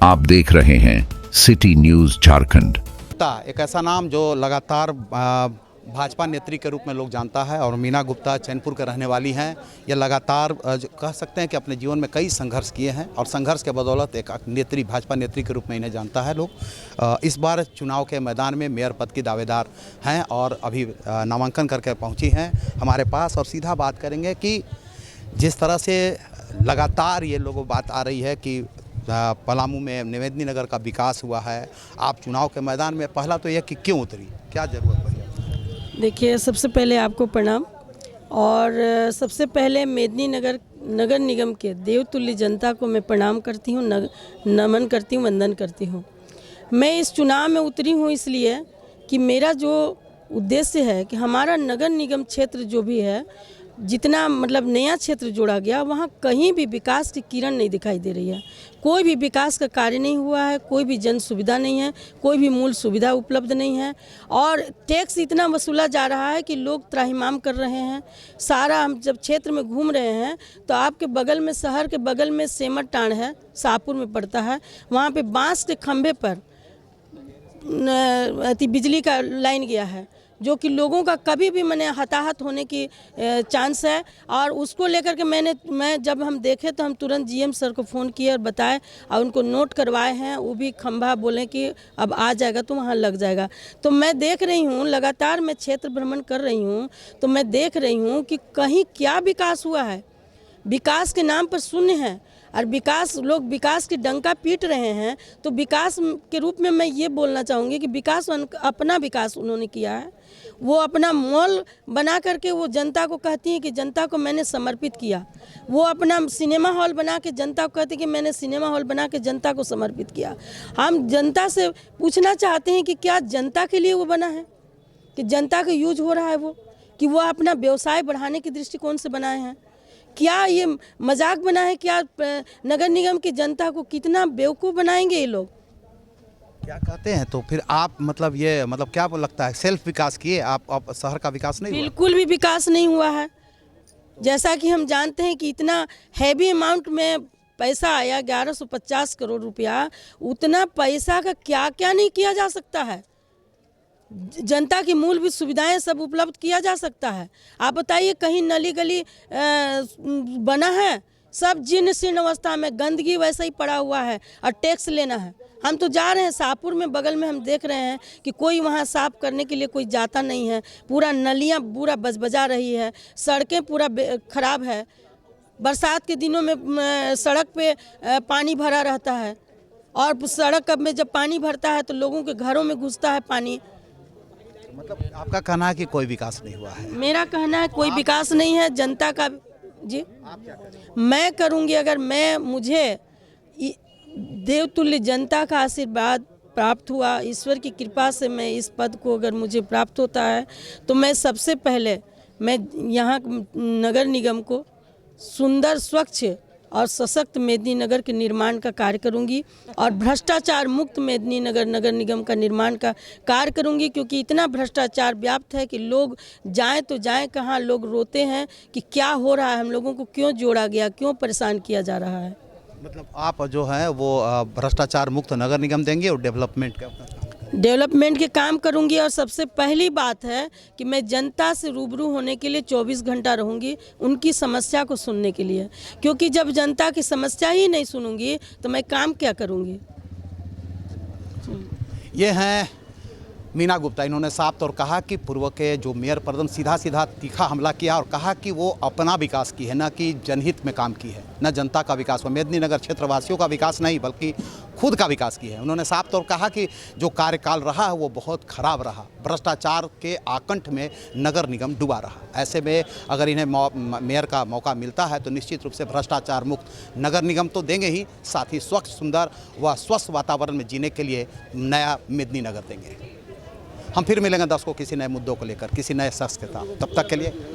आप देख रहे हैं सिटी न्यूज झारखंड। एक ऐसा नाम जो लगातार भाजपा नेत्री के रूप में लोग जानता है और मीना गुप्ता चैनपुर के रहने वाली हैं। ये लगातार कह सकते हैं कि अपने जीवन में कई संघर्ष किए हैं और संघर्ष के बदौलत एक नेत्री भाजपा नेत्री के रूप में इन्हें जानता है लोग। इस बार चुनाव के मैदान में मेयर पद की दावेदार हैं और अभी नामांकन करके पहुंची हैं हमारे पास। और सीधा बात करेंगे कि जिस तरह से लगातार ये लोगों बात आ रही है कि पलामू में मेदिनी नगर का विकास हुआ है, आप चुनाव के मैदान में, पहला तो यह कि क्यों उतरी, क्या जरूरत पड़ी? देखिए, सबसे पहले आपको प्रणाम। और सबसे पहले मेदिनी नगर निगम के देवतुल्य जनता को मैं प्रणाम करती हूँ, नमन करती हूँ, वंदन करती हूँ। मैं इस चुनाव में उतरी हूँ इसलिए कि मेरा जो उद्देश्य है कि हमारा नगर निगम क्षेत्र जो भी है, जितना मतलब नया क्षेत्र जोड़ा गया, वहाँ कहीं भी विकास की किरण नहीं दिखाई दे रही है। कोई भी विकास का कार्य नहीं हुआ है, कोई भी जन सुविधा नहीं है, कोई भी मूल सुविधा उपलब्ध नहीं है। और टैक्स इतना वसूला जा रहा है कि लोग त्राहिमाम कर रहे हैं। सारा हम जब क्षेत्र में घूम रहे हैं तो आपके बगल में, शहर के बगल में सेमर टांड है, शाहपुर में पड़ता है, वहाँ पे बांस के खंभे पर बिजली का लाइन गया है, जो कि लोगों का कभी भी मैंने हताहत होने की चांस है। और उसको लेकर के मैं जब हम देखे तो हम तुरंत जीएम सर को फ़ोन किए और बताए और उनको नोट करवाए हैं। वो भी खंभा बोले कि अब आ जाएगा तो वहाँ लग जाएगा। तो मैं देख रही हूँ, लगातार मैं क्षेत्र भ्रमण कर रही हूँ, तो मैं देख रही हूँ कि कहीं क्या विकास हुआ है। विकास के नाम पर शून्य है और लोग विकास की डंका पीट रहे हैं। तो विकास के रूप में मैं ये बोलना चाहूँगी कि अपना विकास उन्होंने किया है। वो अपना मॉल बना करके वो जनता को कहती हैं कि जनता को मैंने समर्पित किया। वो अपना सिनेमा हॉल बना के जनता को कहती है कि मैंने सिनेमा हॉल बना के जनता को समर्पित किया। हम जनता से पूछना चाहते हैं कि क्या जनता के लिए वो बना है, कि जनता का यूज हो रहा है, वो कि वो अपना व्यवसाय बढ़ाने के दृष्टिकोण से बनाए हैं? क्या ये मजाक बना है? क्या नगर निगम की जनता को कितना बेवकूफ़ बनाएंगे ये लोग? क्या कहते हैं? तो फिर आप मतलब क्या लगता है, सेल्फ विकास किए आप शहर का विकास नहीं हुआ? बिल्कुल भी विकास नहीं हुआ है। जैसा कि हम जानते हैं कि इतना हैवी अमाउंट में पैसा आया, 1150 करोड़ रुपया, उतना पैसा का क्या क्या नहीं किया जा सकता है। जनता की मूलभूत सुविधाएं सब उपलब्ध किया जा सकता है। आप बताइए, कहीं नली गली बना है? सब जीर्ण शीर्ण अवस्था में, गंदगी वैसा ही पड़ा हुआ है और टैक्स लेना है। हम तो जा रहे हैं शाहपुर में, बगल में हम देख रहे हैं कि कोई वहाँ साफ करने के लिए कोई जाता नहीं है। पूरा नलियाँ पूरा बजबजा रही है, सड़कें पूरा खराब है। बरसात के दिनों में सड़क पे पानी भरा रहता है और सड़क में जब पानी भरता है तो लोगों के घरों में घुसता है पानी। मतलब आपका कहना है कि कोई विकास नहीं हुआ है? मेरा कहना है कोई विकास नहीं है जनता का। जी, आप क्या करेंगे? मैं करूंगी, अगर मुझे देवतुल्य जनता का आशीर्वाद प्राप्त हुआ, ईश्वर की कृपा से मैं इस पद को अगर मुझे प्राप्त होता है, तो मैं सबसे पहले यहाँ नगर निगम को सुंदर, स्वच्छ और सशक्त मेदिनी नगर के निर्माण का कार्य करूंगी और भ्रष्टाचार मुक्त मेदिनी नगर निगम का निर्माण का कार्य करूंगी। क्योंकि इतना भ्रष्टाचार व्याप्त है कि लोग जाएं तो जाएं कहाँ। लोग रोते हैं कि क्या हो रहा है, हम लोगों को क्यों जोड़ा गया, क्यों परेशान किया जा रहा है। मतलब आप जो है वो भ्रष्टाचार मुक्त नगर निगम देंगे और डेवलपमेंट के काम करूंगी। और सबसे पहली बात है कि मैं जनता से रूबरू होने के लिए 24 घंटा रहूंगी, उनकी समस्या को सुनने के लिए। क्योंकि जब जनता की समस्या ही नहीं सुनूंगी तो मैं काम क्या करूंगी। ये हैं मीना गुप्ता। इन्होंने साफ तौर कहा कि पूर्व के जो मेयर पर सीधा तीखा हमला किया और कहा कि वो अपना विकास की है, न कि जनहित में काम की है, न जनता का विकास हुआ। मेदिनी नगर क्षेत्रवासियों का विकास नहीं बल्कि खुद का विकास की है। उन्होंने साफ तौर कहा कि जो कार्यकाल रहा है वो बहुत खराब रहा, भ्रष्टाचार के आकंठ में नगर निगम डूबा रहा। ऐसे में अगर इन्हें मेयर का मौका मिलता है तो निश्चित रूप से भ्रष्टाचार मुक्त नगर निगम तो देंगे ही, साथ ही स्वच्छ, सुंदर व स्वस्थ वातावरण में जीने के लिए नया मेदिनी नगर देंगे। हम फिर मिलेंगे दर्शकों किसी नए मुद्दों को लेकर, किसी नए शख्स के साथ। तब तक के लिए